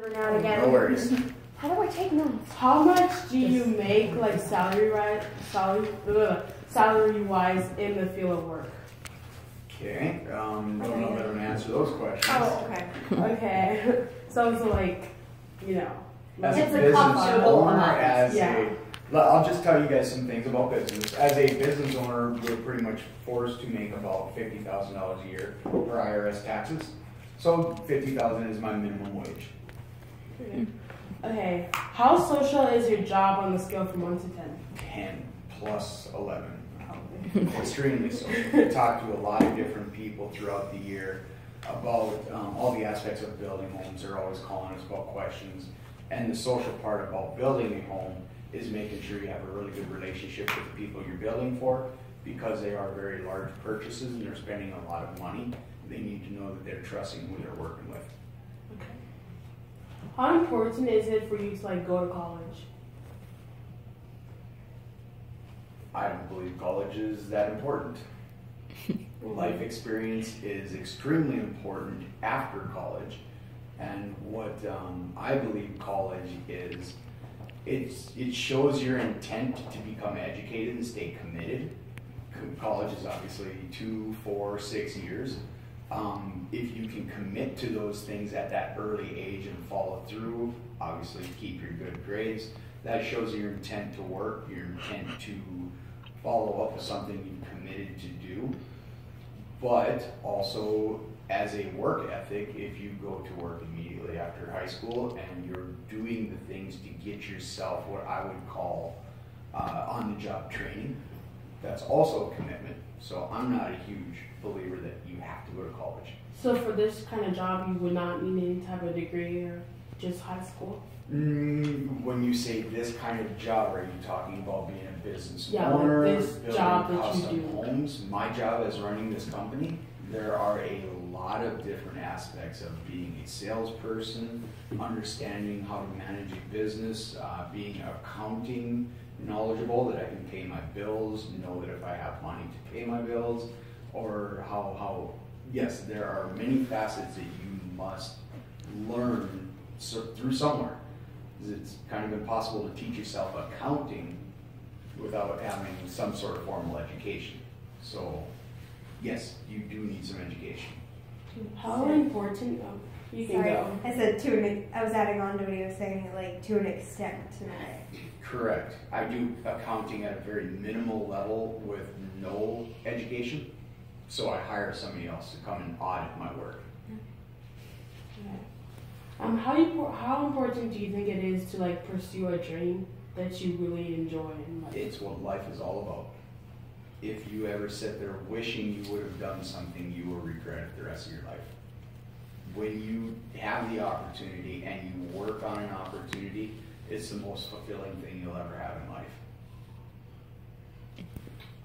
every now and again. No worries. How do I take notes? How much do you make, like salary-wise, in the field of work? Okay, don't know if I'm going to answer those questions. Oh, okay. Okay, so it's like, you know. As It's a a business comfortable owner, amount. I'll just tell you guys some things about business. As a business owner, we're pretty much forced to make about $50,000 a year for IRS taxes. So $50,000 is my minimum wage. Okay, how social is your job on the scale from 1 to 10? 10 plus 11. Extremely social. We talk to a lot of different people throughout the year about all the aspects of building homes. They're always calling us about questions. And the social part about building a home is making sure you have a really good relationship with the people you're building for, because they are very large purchases and they're spending a lot of money. They need to know that they're trusting who they're working with. Okay. How important is it for you to like go to college? I don't believe college is that important. Life experience is extremely important after college, and what I believe college is, it shows your intent to become educated and stay committed. College is obviously 2, 4, 6 years. If you can commit to those things at that early age and follow through, obviously keep your good grades, that shows your intent to work, your intent to follow up with something you've committed to do. But also, as a work ethic, if you go to work immediately after high school and you're doing the things to get yourself what I would call on-the-job training, that's also a commitment. So I'm not a huge believer that you have to go to college. So for this kind of job, you would not need any type of degree or just high school? When you say this kind of job, are you talking about being a business Yeah, owner, like this building job that you custom do. homes? My job as running this company, there are a lot of different aspects of being a salesperson, understanding how to manage a business, being accounting knowledgeable, that I can pay my bills, know that if I have money to pay my bills, or yes, there are many facets that you must learn through somewhere. It's kind of impossible to teach yourself accounting without having some sort of formal education. So, yes, you do need some education. How important? You can Sorry, go. I said I was adding on to what he was saying, like to an extent. Correct. I do accounting at a very minimal level with no education, so I hire somebody else to come and audit my work. How important do you think it is to like pursue a dream that you really enjoy in life? It's what life is all about. If you ever sit there wishing you would have done something, you will regret it the rest of your life. When you have the opportunity and you work on an opportunity, it's the most fulfilling thing you'll ever have in life.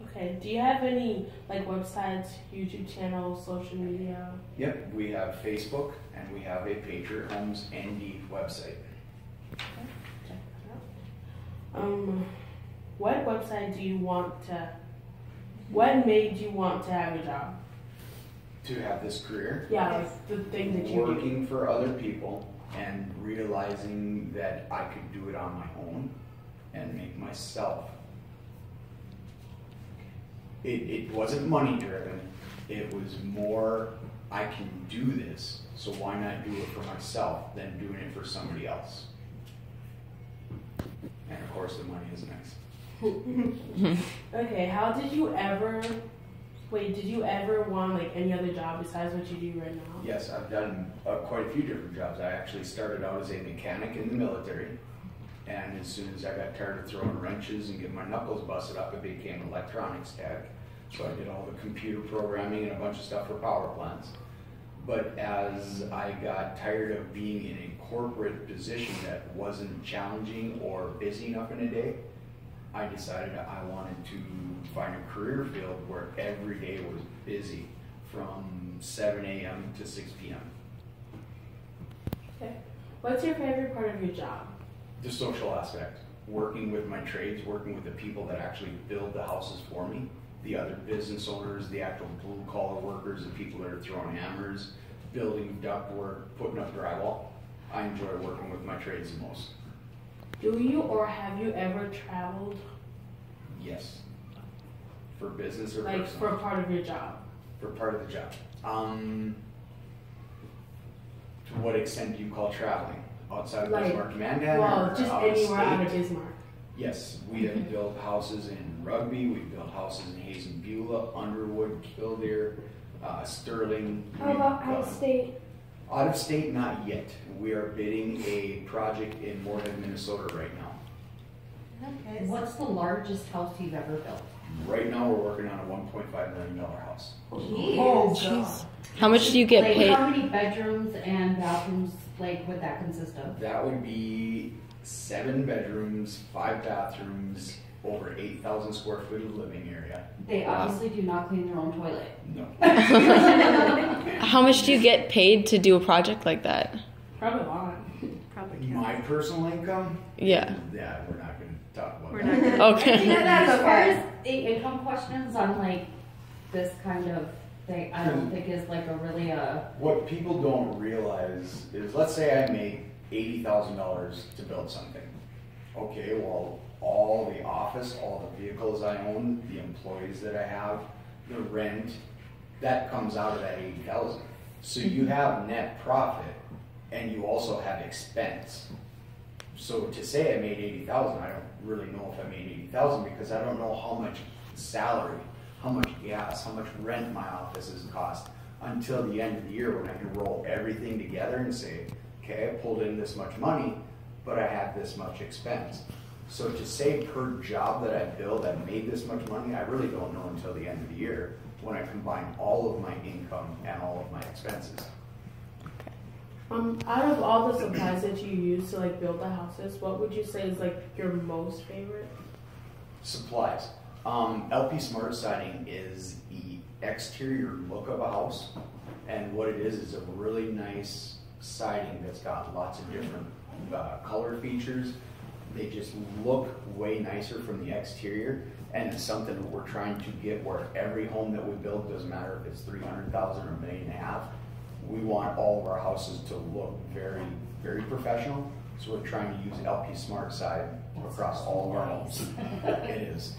Okay, do you have any like websites, YouTube channels, social media? Yep, we have Facebook and we have a Patriot Homes ND website. Okay, check that out. What website do you want to? What made you want to have a job? To have this career, Yeah, like the thing that you do. working for other people and realizing that I could do it on my own and make myself. It wasn't money driven, it was more, I can do this, so why not do it for myself than doing it for somebody else? And of course the money is nice. Okay, did you ever want like any other job besides what you do right now? Yes, I've done quite a few different jobs. I actually started out as a mechanic in the military, and as soon as I got tired of throwing wrenches and getting my knuckles busted up, I became an electronics tech. So I did all the computer programming and a bunch of stuff for power plants. But as I got tired of being in a corporate position that wasn't challenging or busy enough in a day, I decided I wanted to find a career field where every day was busy from 7 a.m. to 6 p.m. Okay. What's your favorite part of your job? The social aspect. Working with my trades, working with the people that actually build the houses for me, the other business owners, the actual blue-collar workers, the people that are throwing hammers, building ductwork, putting up drywall. I enjoy working with my trades the most. Do you or have you ever traveled, Yes. For business or like, personal? for part of your job? For part of the job. To what extent do you call traveling? Outside of Like, Bismarck, Mandan, Well, or just out of anywhere out of state? Bismarck. Yes, we have built houses in Rugby, we've built houses in Hazen Beulah, Underwood, Killdeer, Sterling. How We've about out of done- state? Out of state, not yet. We are bidding a project in Moorhead, Minnesota right now. Okay. What's the largest house you've ever built? Right now, we're working on a $1.5 million house. Oh, jeez. How much do you get like, paid? How many bedrooms and bathrooms, like, would that consist of? That would be 7 bedrooms, 5 bathrooms, over 8,000 square feet of living area. They obviously do not clean their own toilet. No. How much do you get paid to do a project like that? Probably a lot. Probably My personal income? Yeah. Yeah, we're not going to talk about We're that. not gonna. Okay. That's As far okay. as the income questions on, like, this kind of thing, I don't think is, like, a really, What people don't realize is, let's say I make $80,000 to build something. Okay, well, all the office, all the vehicles I own, the employees that I have, the rent, that comes out of that 80,000. So you have net profit and you also have expense. So to say I made 80,000, I don't really know if I made 80,000 because I don't know how much salary, how much gas, how much rent my offices cost until the end of the year when I can roll everything together and say, okay, I pulled in this much money, but I had this much expense. So to say per job that I build, I made this much money, I really don't know until the end of the year when I combine all of my income and all of my expenses. Out of all the supplies that you use to, like, build the houses, what would you say is, like, your most favorite? Supplies. LP Smart Siding is the exterior look of a house, and what it is a really nice siding that's got lots of different color features. They just look way nicer from the exterior, and it's something that we're trying to get where every home that we build, doesn't matter if it's 300,000 or $1.5 million, we want all of our houses to look very, very professional. So we're trying to use LP Smart Side across all of our homes. It is.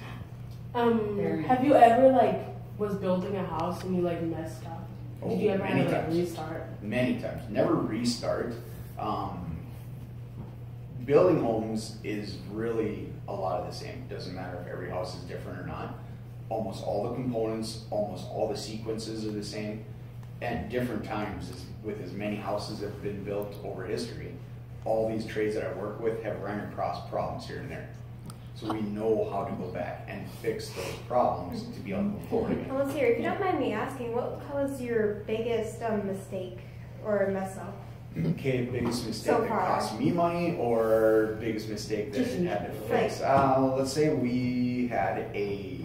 Have you ever, like, was building a house and you, like, messed up? Did you ever have many to, like, times. restart? Many times. Never restart. Building homes is really a lot of the same. Doesn't matter if every house is different or not. Almost all the components, almost all the sequences are the same. At different times, with as many houses that have been built over history, all these trades that I work with have run across problems here and there. So we know how to go back and fix those problems to be able to move forward again. Well, let's hear. If you don't mind me asking, what was your biggest mistake or mess up? Okay, biggest mistake So that far. cost me money or biggest mistake that Just it had to like- fix? Let's say we had a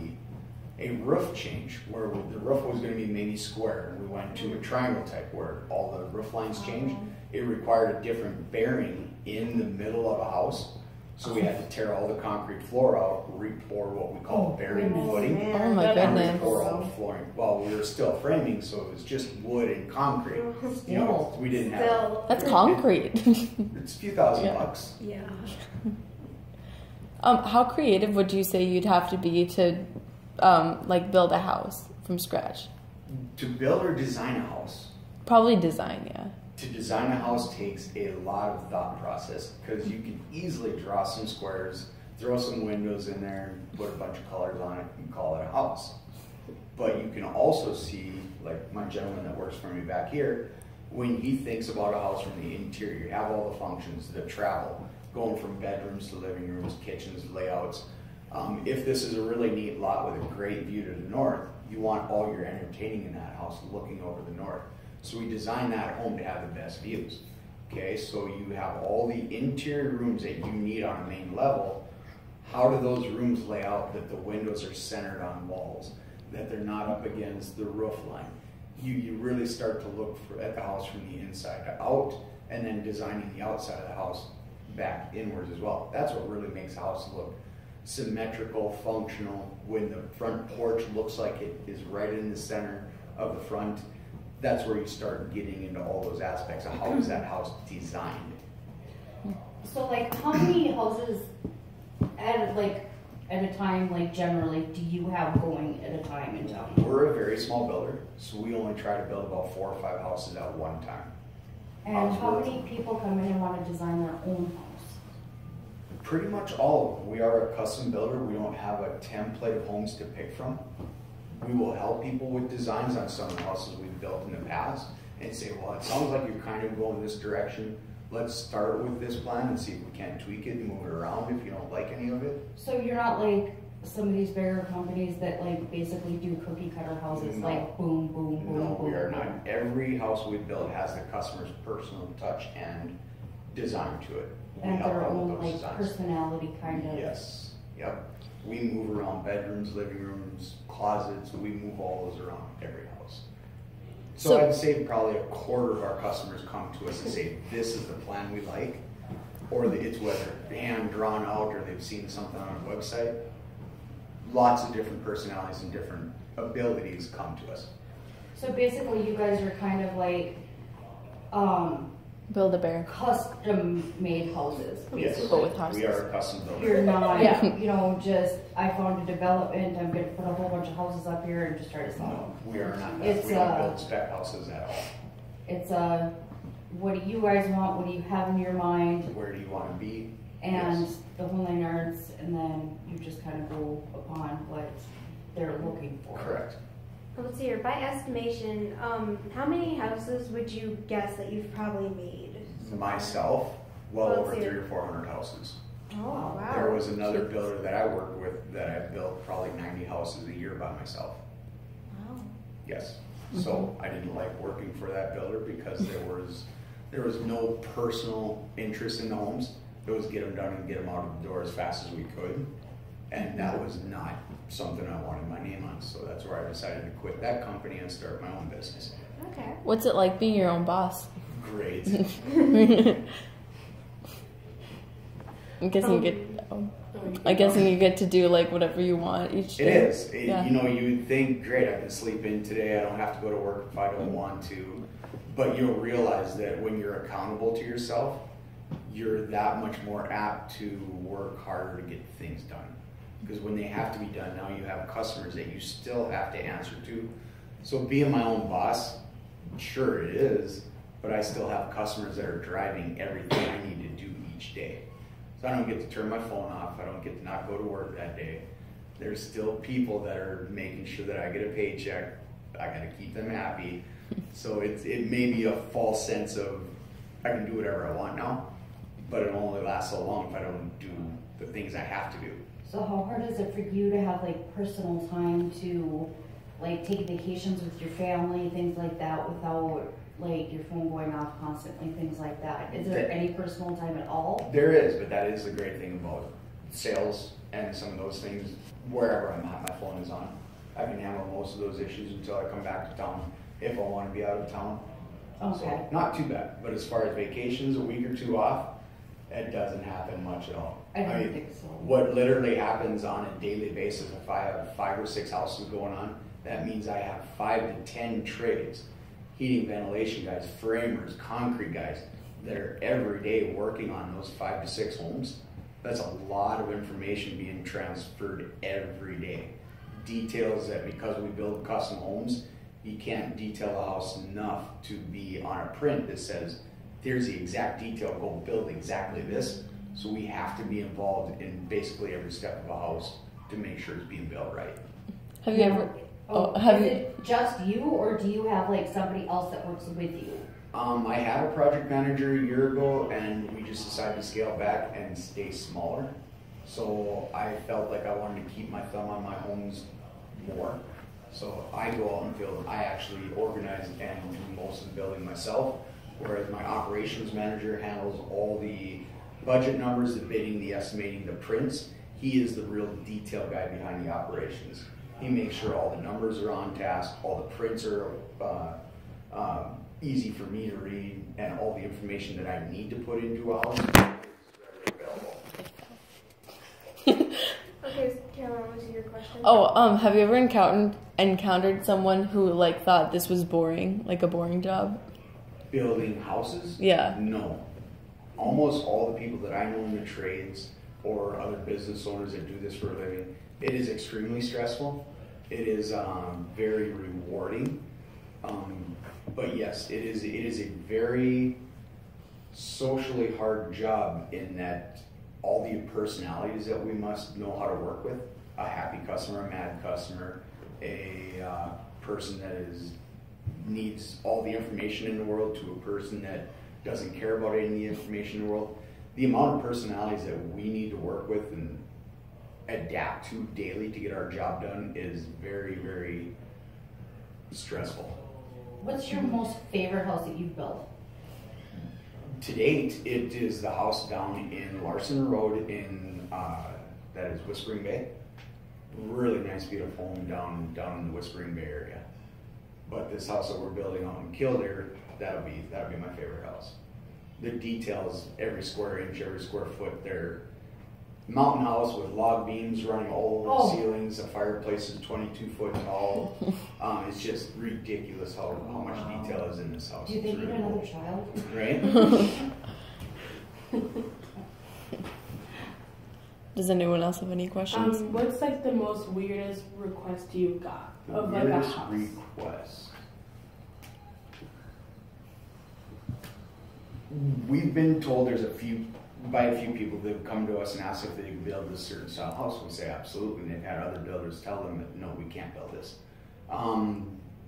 roof change where the roof was going to be maybe square and we went to a triangle type where all the roof lines changed. It required a different bearing in the middle of a house. So we had to tear all the concrete floor out, re-pour what we call bearing footing. Man. Oh my That And goodness. re-pour all the flooring. Well, we were still framing, so it was just wood and concrete. You know, we didn't have. Still. That's concrete. It's a few thousand Yeah. bucks. Yeah. How creative would you say you'd have to be to, like, build a house from scratch? To build or design a house, Probably design, yeah. to design a house takes a lot of thought process because you can easily draw some squares, throw some windows in there, put a bunch of colors on it, and call it a house. But you can also see, like my gentleman that works for me back here, when he thinks about a house from the interior, you have all the functions, the travel, going from bedrooms to living rooms, kitchens, layouts. If this is a really neat lot with a great view to the north, you want all your entertaining in that house looking over the north. So we designed that home to have the best views. Okay, so you have all the interior rooms that you need on a main level. How do those rooms lay out that the windows are centered on walls, that they're not up against the roof line? You really start to look at the house from the inside out, and then designing the outside of the house back inwards as well. That's what really makes a house look symmetrical, functional. When the front porch looks like it is right in the center of the front, that's where you start getting into all those aspects of how is that house designed. So like, how many houses at a time, like generally, do you have going at a time in town? We're a very small builder, so we only try to build about 4 or 5 houses at one time. And how many people come in and want to design their own house? Pretty much all of them. We are a custom builder. We don't have a template of homes to pick from. We will help people with designs on some of the houses we've built in the past and say, well, it sounds like you're kind of going this direction. Let's start with this plan and see if we can't tweak it and move it around if you don't like any of it. So you're not like some of these bigger companies that like basically do cookie cutter houses, No. like boom, boom, boom, No, boom. we are boom. not. Every house we build has the customer's personal touch and design to it. We And help their out with own those like designs. personality kind of. Yes, yep. We move around bedrooms, living rooms, closets. We move all those around every house. So So- I'd say probably a quarter of our customers come to us and say, this is the plan we like. Or it's whether hand drawn out or they've seen something on a website. Lots of different personalities and different abilities come to us. So basically, you guys are kind of like Build a bear. custom made houses. Yes, But with houses. we are a custom builder. You're not, Yeah. you know, just I found a development. I'm going to put a whole bunch of houses up here and just try to sell them. No, we are not. It's, We don't build spec houses at all. It's what do you guys want? What do you have in your mind? Where do you want to be? And Yes. the whole 9 yards, and then you just kind of go upon what they're looking for. Correct. Let's see here. By estimation, how many houses would you guess that you've probably made? Myself, well Let's over see. 300 or 400 houses. Oh, wow. There was another builder that I worked with that I built probably 90 houses a year by myself. Wow. Yes. So I didn't like working for that builder because there was no personal interest in the homes. It was get them done and get them out of the door as fast as we could. And that was not something I wanted my name on. So that's where I decided to quit that company and start my own business. Okay. What's it like being your own boss? Great. I'm guessing you get. I guessing you get to do like whatever you want each It day. is. Yeah. You know, you'd think, great, I can sleep in today. I don't have to go to work if I don't want to. But you'll realize that when you're accountable to yourself, you're that much more apt to work harder to get things done. Because when they have to be done, now you have customers that you still have to answer to. So being my own boss, sure it is, but I still have customers that are driving everything I need to do each day. So I don't get to turn my phone off. I don't get to not go to work that day. There's still people that are making sure that I get a paycheck. I got to keep them happy. So it may be a false sense of I can do whatever I want now, but it only lasts so long if I don't do the things I have to do. So how hard is it for you to have like personal time to like take vacations with your family, things like that, without like your phone going off constantly, things like that? Is there any personal time at all? There is, but that is the great thing about sales and some of those things. Wherever I'm at, my phone is on. I can handle most of those issues until I come back to town if I want to be out of town. Okay. So, not too bad. But as far as vacations, a week or two off, it doesn't happen much at all. I don't mean, think so. What literally happens on a daily basis, if I have 5 or 6 houses going on, that means I have 5 to 10 trades, heating, ventilation guys, framers, concrete guys, that are every day working on those 5 to 6 homes. That's a lot of information being transferred every day. Details that, because we build custom homes, you can't detail a house enough to be on a print that says, here's the exact detail, go build exactly this. So we have to be involved in basically every step of a house to make sure it's being built right. Have you ever? Oh, have is you? it just you, or do you have like somebody else that works with you? I had a project manager a year ago, and we just decided to scale back and stay smaller. So I felt like I wanted to keep my thumb on my homes more. So I go out and build. I actually organize and do most of the building myself, whereas my operations manager handles all the budget numbers, the bidding, the estimating, the prints. He is the real detail guy behind the operations. He makes sure all the numbers are on task, all the prints are easy for me to read, and all the information that I need to put into a house is readily available. Okay, so Caroline, what was your question? Oh, have you ever encountered someone who like thought this was boring, like a boring job? Building houses? Yeah. No. almost all the people that I know in the trades or other business owners that do this for a living, it is extremely stressful. It is very rewarding. But yes, it is a very socially hard job in that all the personalities that we must know how to work with, a happy customer, a mad customer, a person that needs all the information in the world to a person that doesn't care about any of the information in the world. The amount of personalities that we need to work with and adapt to daily to get our job done is very, very stressful. What's your most favorite house that you've built? To date, it is the house down in Larson Road in, that is Whispering Bay. Really nice, beautiful home down in the Whispering Bay area. But this house that we're building out in Kildare, that'll be my favorite house. The details, every square inch, every square foot, they're mountain house with log beams running all over the ceilings. The fireplace is 22 foot tall. It's just ridiculous how much detail is in this house. Do you think you need another child? Right? Does anyone else have any questions? What's like the most weirdest request you got of like a Weirdest house? request. We've been told there's by a few people that have come to us and asked if they can build this certain style house. We say absolutely, and they've had other builders tell them that no, we can't build this.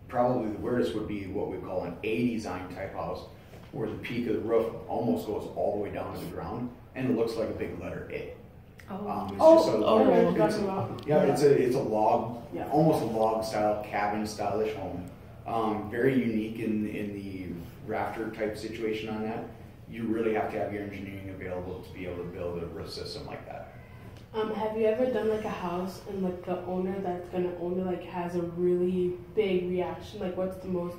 Probably the weirdest would be what we call an A design type house, where the peak of the roof almost goes all the way down to the ground, and it looks like a big letter A. It's a log, almost a log style, cabin stylish home. Very unique in the rafter type situation on that. You really have to have your engineering available to be able to build a roof system like that. Have you ever done like a house and like the owner that's gonna own it like has a really big reaction? Like what's the most,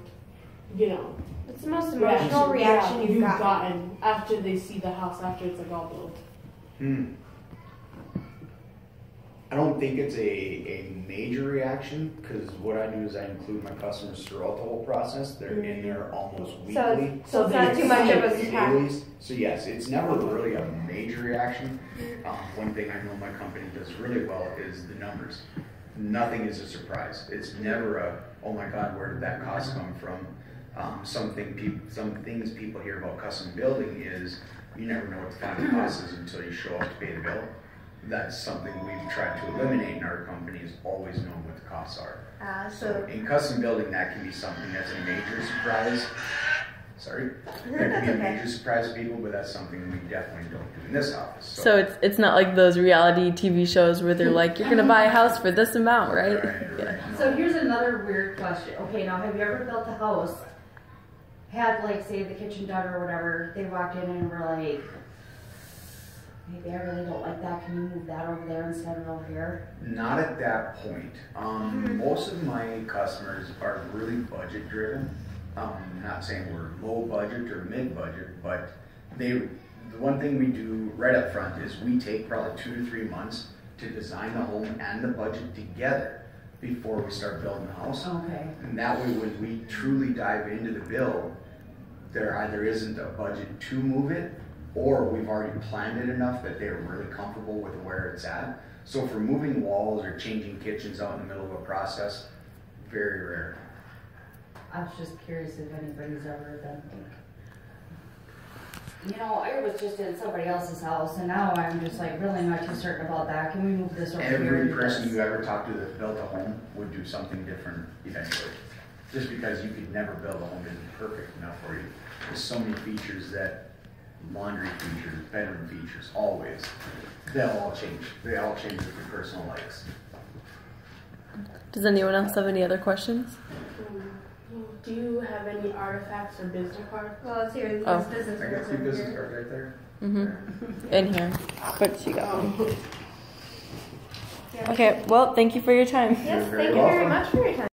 What's the most emotional reaction you've gotten after they see the house after it's like all built? I don't think it's a major reaction, because what I do is I include my customers throughout the whole process. They're in there almost weekly. So it's not too much of a surprise. So yes, it's never really a major reaction. One thing I know my company does really well is the numbers. Nothing is a surprise. It's never a, oh my God, where did that cost come from? Some things people hear about custom building is you never know what the final cost is until you show up to pay the bill. That's something we've tried to eliminate in our company, is always knowing what the costs are. So in custom building, that can be something that's a major surprise. Sorry, that can be a major surprise to people, but that's something we definitely don't do in this office. So it's not like those reality TV shows where they're like, you're gonna buy a house for this amount, right? Right. So here's another weird question. Okay, now have you ever built a house, had like say the kitchen done or whatever, they walked in and were like, maybe I really don't like that, can you move that over there instead of over here? Not at that point. Most of my customers are really budget driven. Not saying we're low budget or mid budget, but the one thing we do right up front is we take probably 2 to 3 months to design the home and the budget together before we start building the house. Okay. And that way, when we truly dive into the build, there either isn't a budget to move it, or we've already planned it enough that they're really comfortable with where it's at. So for moving walls or changing kitchens out in the middle of a process, very rare. I was just curious if anybody's ever done like, I was just in somebody else's house, and now I'm just like really not too certain about that. Can we move this over here? Every person you ever talk to that built a home would do something different eventually. Just because you could never build a home isn't perfect enough for you. There's so many features that, laundry features, bedroom features, always, they'll all change. They all change with your personal likes. Does anyone else have any other questions? Do you have any artifacts or business cards? Well, let's hear these business I got cards 2 over business here. cards right there. Mm-hmm. In here. But she got one. Yeah. Okay, well, thank you for your time. Yes, You're very thank you very welcome. much for your time.